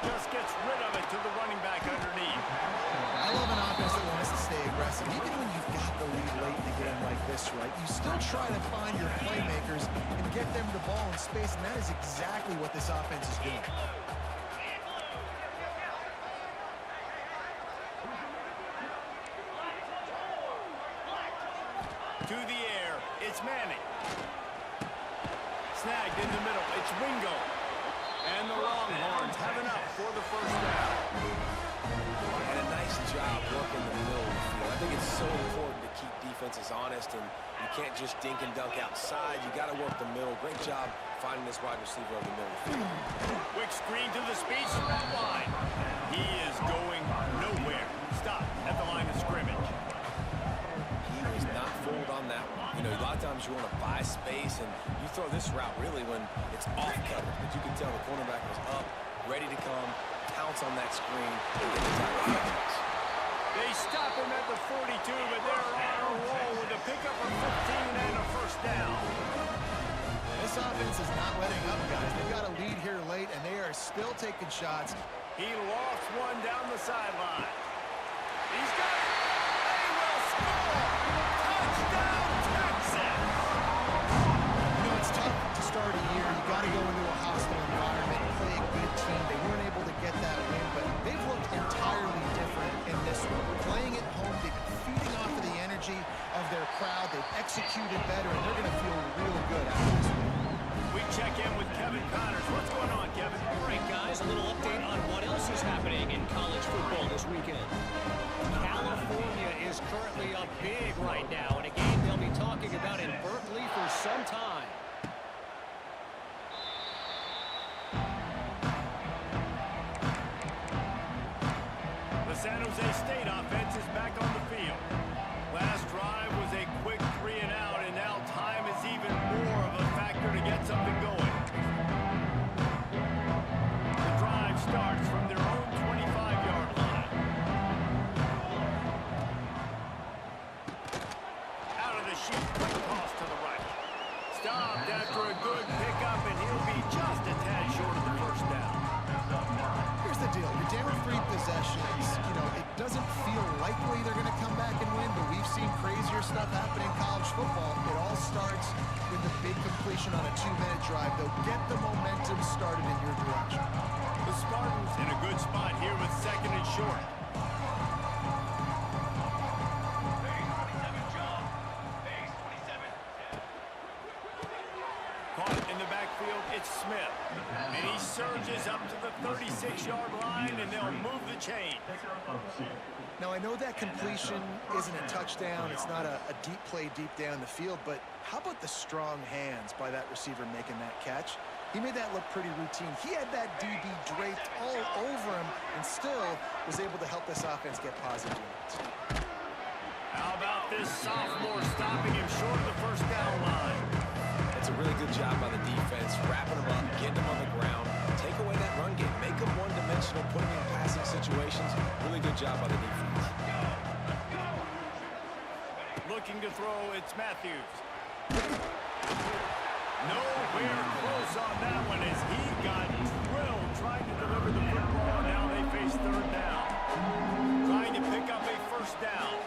B: Just gets rid of it to the running back underneath.
C: I love an offense that wants to stay aggressive. Even when you've got the lead late in the game like this, right, you still try to find your playmakers and get them the ball in space, and that is exactly what this offense is doing.
B: To the air, it's Manning. Snagged in the middle, it's Wingo. And the Longhorns have enough for the first down.
D: And a nice job working the middle of the field. I think it's so important to keep defenses honest, and you can't just dink and dunk outside. You got to work the middle. Great job finding this wide receiver over the middle of the field.
B: Quick screen to the speed spread line. He is going nowhere. Stop at the line of scrimmage.
D: He was not fooled on that one. You know, a lot of times you want to buy space, and you throw this route really when it's off coverage. But you can tell the cornerback was up, ready to come, pounce on that screen, and get the tackle.
B: They stop him at the 42, but they're on a roll with a pickup of 15 and a first down.
C: This offense is not letting up, guys. They've got a lead here late, and they are still taking shots.
B: He lost one down the sideline. He's got it. They will score. Touchdown, Texas.
C: You know, it's tough to start a year. You got to go into a hostile environment and play a good team. They weren't able to get that win, but they've looked entirely different in this one. Playing at home, they've been feeding off of the energy of their crowd. They've executed better, and they're going to feel real good after this win.
B: We check in with Kevin Connors. What's going on, Kevin?
G: All right, guys, a little update on what else is happening in college football this weekend. California is currently up big right now in a game they'll be talking about in Berkeley for some time.
B: The San Jose State offense is back on the field. Last drive was a quick 3 and out, and now time is even more of a factor to get something going. The drive starts from their own 25-yard line. Out of the chute, quick toss to the right. Stopped after a good pickup, and he'll be just a tad short of the first down.
C: Here's the deal. You're down 3 possessions. You know, it doesn't feel likely they're going to come back and win, but we've seen crazier stuff happen in college football. It all starts with a big completion on a 2-minute drive. They'll get the momentum started in your direction.
B: The Spartans in a good spot here with 2nd and short. Caught in the backfield, it's Smith. And he surges up to the 36-yard line, and they'll move the chain.
C: Now, I know that completion isn't a touchdown. It's not a deep play deep down the field, but how about the strong hands by that receiver making that catch? He made that look pretty routine. He had that DB draped all over him and still was able to help this offense get positive yards.
B: How about this sophomore stopping him short of the first down line?
D: It's a really good job by the defense, wrapping them up, getting them on the ground, take away that run game, make them one-dimensional, put them in passing situations. Really good job by the defense.
B: Looking to throw, it's Matthews. Nowhere close on that one as he got drilled trying to deliver the football. Now they face 3rd down. Trying to pick up a first down.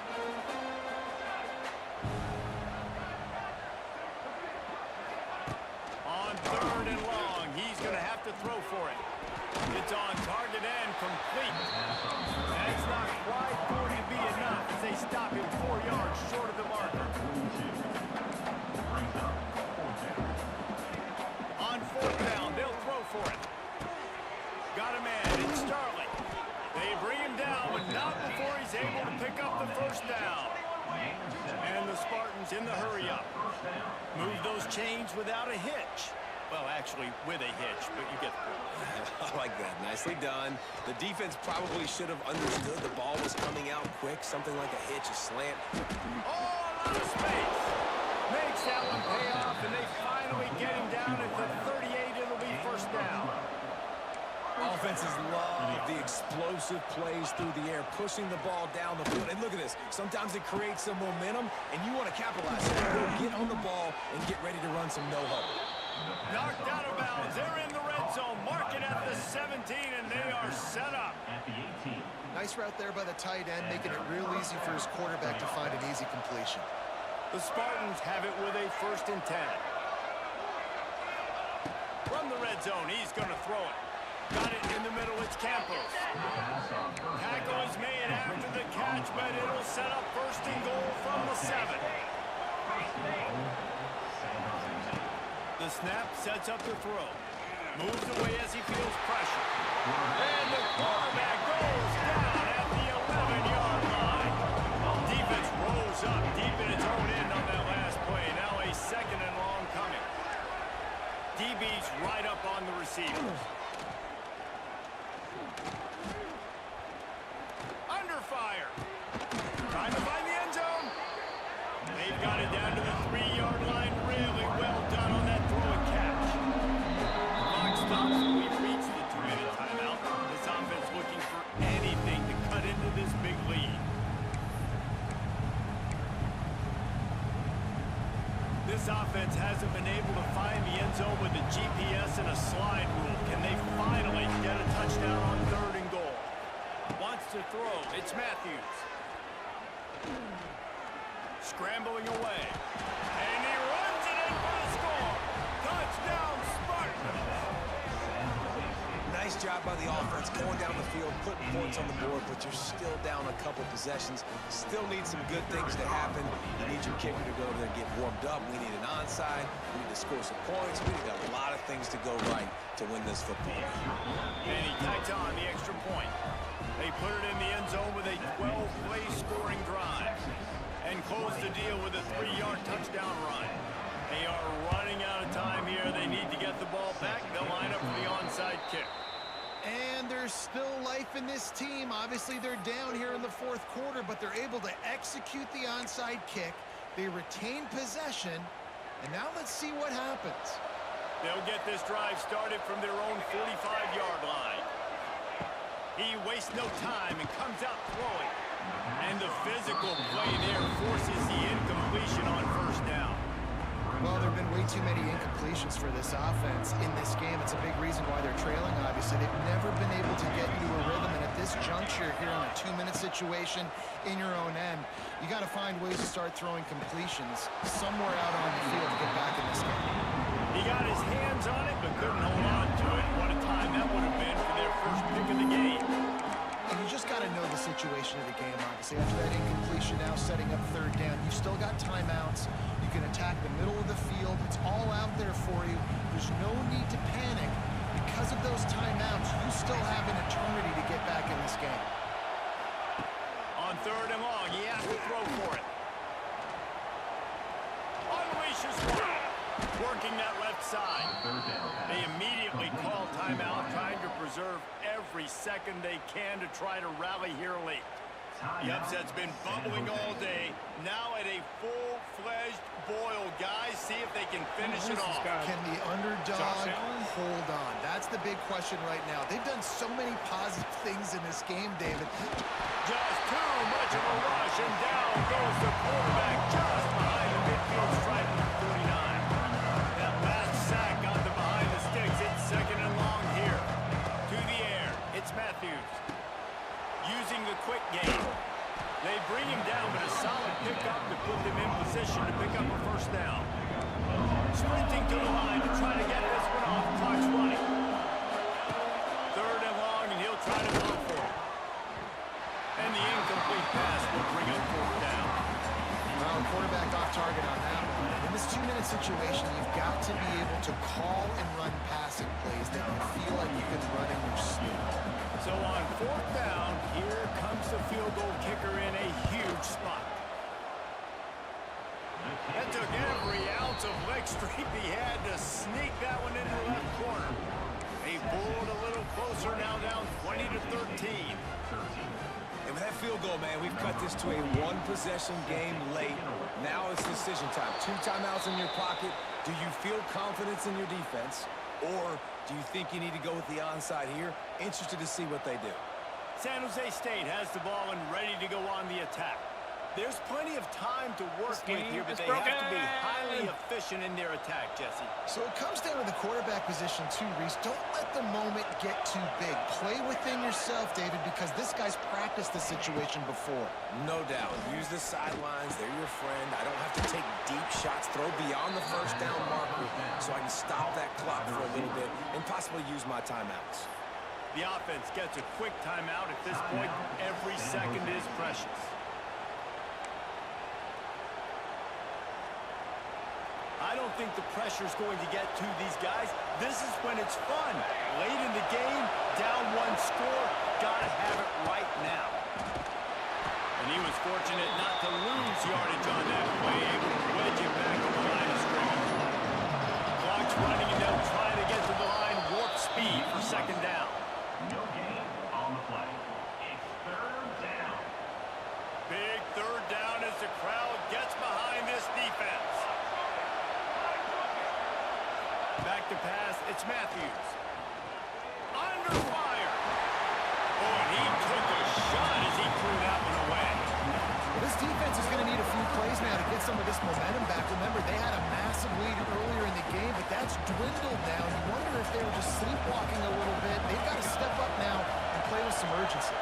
B: On 3rd and long, he's going to have to throw for it. It's on target and complete. That's not quite going to be enough as they stop him 4 yards short of the marker. On 4th down, they'll throw for it. Got a man, it's Starling. They bring him down, but not before he's able to pick up the first down. And the Spartans in the hurry-up. Move those chains without a hitch. Well, actually, with a hitch, but you get the point.
D: I like that. Nicely done. The defense probably should have understood the ball was coming out quick, something like a hitch, a slant.
B: Oh, a lot of space. Makes that one pay off, and they finally get him down at the 38. It'll be first down.
D: Offenses love the explosive plays through the air, pushing the ball down the field. And look at this. Sometimes it creates some momentum, and you want to capitalize on it. Go get on the ball and get ready to run some no-huddle.
B: Knocked out of bounds. They're in the red zone. Mark it at the 17, and they are set up.
F: At the 18.
C: Nice route there by the tight end, making it real easy for his quarterback to find an easy completion.
B: The Spartans have it with a 1st and 10. From the red zone, he's going to throw it. Got it in the middle, it's Campos. Tackle is made after the catch, but it'll set up 1st and goal from the 7. The snap sets up the throw. Moves away as he feels pressure. And the quarterback goes down at the 11-yard line. Defense rolls up deep in its own end on that last play. Now a second and long coming. DB's right up on the receivers. Under fire. Trying to find the end zone. They've got it down to the 3-yard line. Really well done on that throw and catch. Clock stops when we reach the 2-minute timeout. This offense looking for anything to cut into this big lead. This offense hasn't been able to find the end zone with a GPS and a slide rule. Can they finally get a touchdown on 3rd and goal? Wants to throw. It's Matthews. Scrambling away. And he runs it in for the score. Touchdown, Spartans.
D: Nice job by the offense going down the field, putting points on the board, but you're still down a couple possessions. Still need some good things to happen. You need your kicker to go over there and get warmed up. We need an onside. We need to score some points. We need a lot of things to go right to win this football game.
B: And he tacks on the extra point. They put it in the end zone with a 12-play scoring drive and close the deal with a 3-yard touchdown run. They are running out of time here. They need to get the ball back. They'll line up for the onside kick.
C: And there's still life in this team. Obviously, they're down here in the 4th quarter, but they're able to execute the onside kick. They retain possession. And now let's see what happens.
B: They'll get this drive started from their own 45-yard line. He wastes no time and comes out throwing. And the physical play there forces the incompletion on 1st down.
C: Well, there have been way too many incompletions for this offense in this game. It's a big reason why they're trailing, obviously. They've never been able to get into a rhythm, and at this juncture here on a 2-minute situation in your own end, you got to find ways to start throwing completions somewhere out on the field to get back in this game.
B: He got his hands on it, but couldn't hold on to it. What a time that would have been for their first pick of the game.
C: And you just got to know the situation of the game, obviously. After that incompletion, now setting up 3rd down, you've still got timeouts. You can attack the middle of the field. It's all out there for you. There's no need to panic. Because of those timeouts, you still have an eternity to get back in this game.
B: On 3rd and long, he has to throw for it. Unleashes one. Working that left side. They immediately call timeout, trying to preserve every second they can to try to rally here late. The upset's been bubbling all day. Now at a full-fledged boil. Guys, see if they can finish it off.
C: Can the underdog hold on? That's the big question right now. They've done so many positive things in this game, David.
B: Just too much of a rush, and down goes the quarterback just behind the midfield stripe at 49. That last sack got them behind the sticks. It's 2nd and long here. To the air. It's Matthews. Using the quick game. They bring him down, but a solid pickup to put them in position to pick up a 1st down. Sprinting to the line to try to get this one off. Clock's running. 3rd and long, and he'll try to go for it. And the incomplete pass will bring up 4th down.
C: Well, quarterback off target on that one. In this 2-minute situation, you've got to be able to call and run passing plays that you feel like you can run in your sleep.
B: So on 4th down, here comes the field goal kicker in a huge spot. That took every ounce of leg strength he had to sneak that one into the left corner. They pulled a little closer, now down 20 to 13.
D: And with that field goal, man, we've cut this to a 1-possession game late. Now it's decision time. 2 timeouts in your pocket. Do you feel confidence in your defense? Or do you think you need to go with the onside here? Interested to see what they do.
B: San Jose State has the ball and ready to go on the attack. There's plenty of time to work with here, but they have to be highly efficient in their attack, Jesse.
C: So it comes down to the quarterback position too, Reese. Don't let the moment get too big. Play within yourself, David, because this guy's practiced the situation before.
D: No doubt. Use the sidelines. They're your friend. I don't have to take deep shots, throw beyond the 1st down marker so I can stop that clock for a little bit and possibly use my timeouts.
B: The offense gets a quick timeout at this point. Every second is precious. I don't think the pressure's going to get to these guys. This is when it's fun. Late in the game, down one score, gotta have it right now. And he was fortunate not to lose yardage on that play, able to wedge it back on the line of scrimmage. Clock's running, and they'll try to get to the line, warp speed for second down.
F: No gain on the play. It's third down.
B: Big third down as the crowd gets behind this defense. Back to pass, it's Matthews. Under fire. Oh, and he took a shot as he threw that one away.
C: Well, this defense is going to need a few plays now to get some of this momentum back. Remember, they had a massive lead earlier in the game, but that's dwindled now. You wonder if they were just sleepwalking a little bit. They've got to step up now and play with some urgency.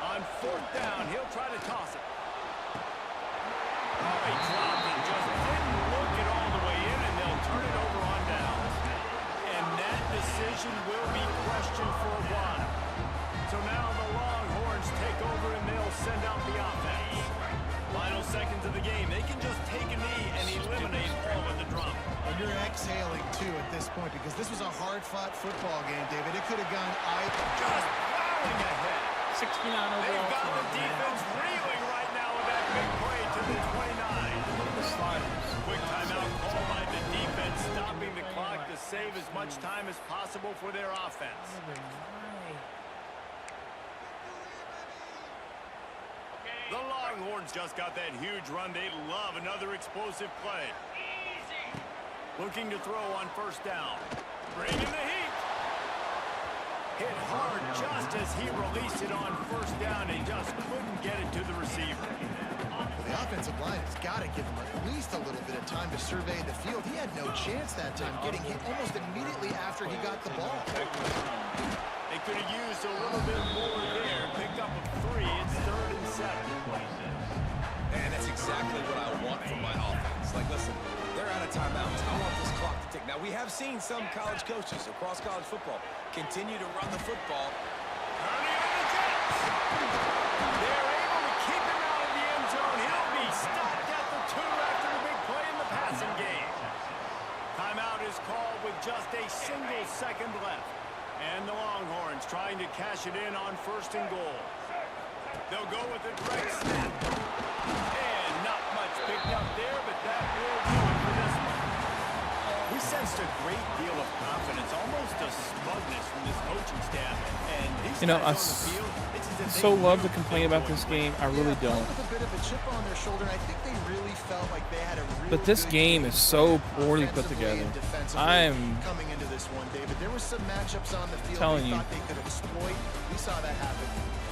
B: On fourth down, he'll try to toss it. Oh, he dropped it, just didn't look it all the way in, and they'll turn it over on downs. And that decision will be questioned for a while. So now the Longhorns take over, and they'll send out the offense. Final seconds of the game. They can just take a knee and eliminate all of the drama.
C: And you're exhaling, too, at this point, because this was a hard-fought football game, David. It could have gone either.
B: Just plowing ahead.
H: 69
B: They've
H: overall.
B: got the defense reeling right now with that big play to the 29.
H: The Sliders.
B: Quick timeout called by the defense, stopping the clock to save as much time as possible for their offense. The Longhorns just got that huge run. They love another explosive play. Looking to throw on first down. Bringing the heat. Hit hard just as he released it on first down and just couldn't get it to the receiver.
C: The offensive line has got to give him at least a little bit of time to survey the field. He had no chance that time, getting hit almost immediately after he got the ball.
B: They could have used a little bit more there. Picked up a 3. It's 3rd and 7.
D: And that's exactly what I want from my offense. Like, listen, they're out of timeouts. I want this clock to tick. Now, we have seen some college coaches across college football continue to run the football.
B: Purdy on the Jets. They're able to keep him out of the end zone. He'll be stopped at the 2 after the big play in the passing game. Timeout is called with just a single second left. And the Longhorns trying to cash it in on 1st and goal. They'll go with a direct snap. And not much picked up there, but that will do it for this one. We sensed a great deal of confidence, almost a smugness from this coaching staff. And these
H: You know,
B: guys
H: I
B: on the field, it's as if they
H: so love
B: knew
H: to complain about this game. I really
C: Yeah,
H: don't.
C: with a bit of a chip on their shoulder, I think they really felt like they had a really
H: But this
C: good
H: game is so poorly put
C: offensively
H: together.
C: and defensively
H: I'm
C: coming into this one, David. There were some matchups on the field
H: telling
C: we
H: you.
C: thought they could exploit. We saw that happen.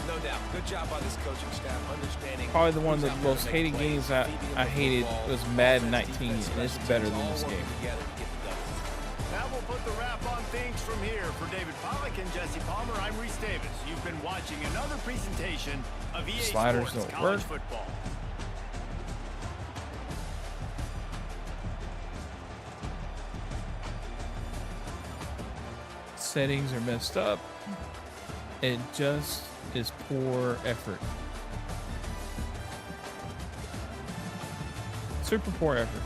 D: No doubt. Good job by this coaching staff, understanding.
H: probably the one of
D: who's
H: the
D: out there
H: most
D: to make
H: hated
D: plays,
H: games
D: feeding
H: I
D: them the
H: hated
D: football,
H: was Madden
D: offense,
H: 19,
D: defense,
H: and it's
D: special
H: better
D: teams,
H: than
D: all
H: this
D: working
H: game.
D: together to get the W.
B: That will put the wrap on things from here. For David Pollack and Jesse Palmer, I'm Reese Davis. You've been watching another presentation of EA
H: Sliders
B: Sports
H: don't
B: College
H: work.
B: Football.
H: Settings are messed up. It just is poor effort. Super poor effort.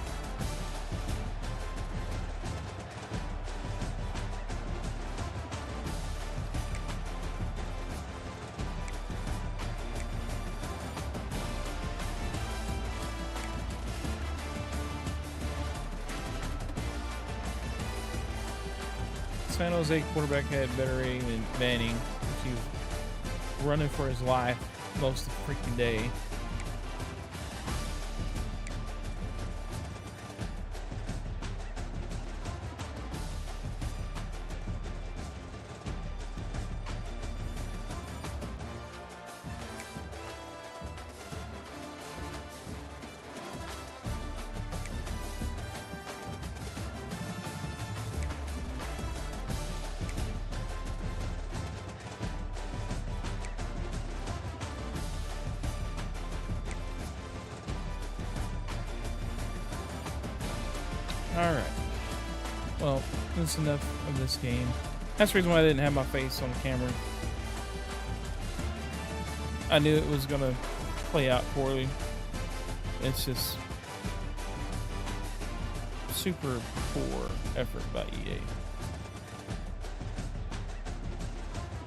H: San Jose quarterback had better aim than Manning. He was running for his life most of the freaking day. Alright. Well, that's enough of this game. That's the reason why I didn't have my face on camera. I knew it was going to play out poorly. It's just super poor effort by EA.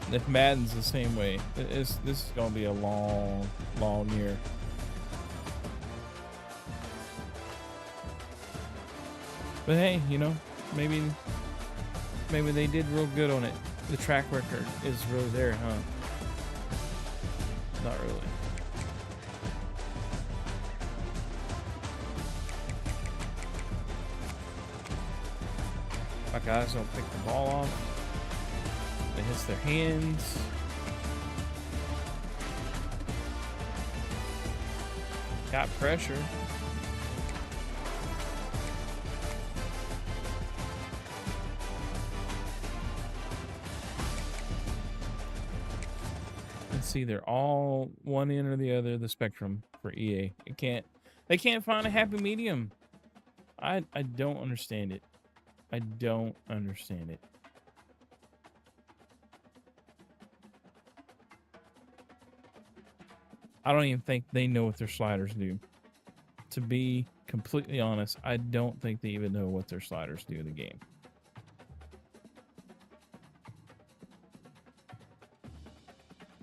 H: And if Madden's the same way, this is gonna be a long year. But hey, you know, maybe they did real good on it. The track record is really there, huh? Not really. My guys don't pick the ball off. It hits their hands. Got pressure. See, they're all one end or the other of the spectrum for EA. They can't find a happy medium. I don't understand it. I don't understand it. I don't even think they know what their sliders do. To be completely honest, I don't think they even know what their sliders do in the game.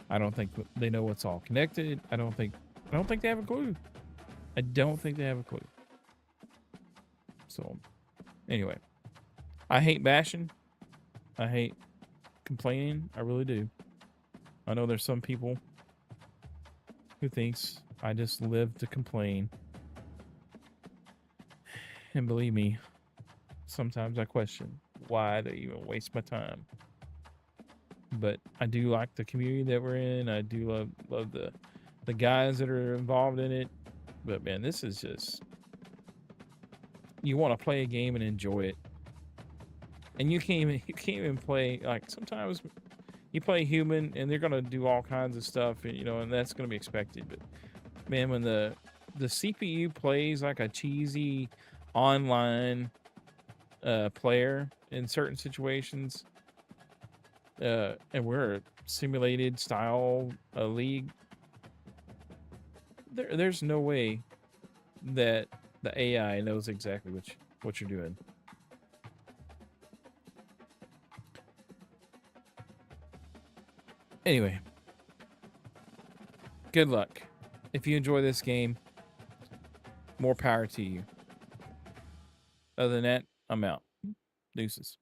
H: I don't think they know what's all connected. I don't think they have a clue. I don't think they have a clue. So, anyway, I hate bashing. I hate complaining. I really do. I know there's some people who thinks I just live to complain. And believe me, sometimes I question why they even waste my time. But I do like the community that we're in. I do love the guys that are involved in it. But man, this is just, you want to play a game and enjoy it, and you can't even play, like, sometimes you play human and they're gonna do all kinds of stuff, and, you know, and that's gonna be expected. But man, when the CPU plays like a cheesy online player in certain situations, and we're a simulated style league, there's no way that the AI knows exactly what you're doing. Anyway, good luck. If you enjoy this game, more power to you. Other than that, I'm out. Deuces.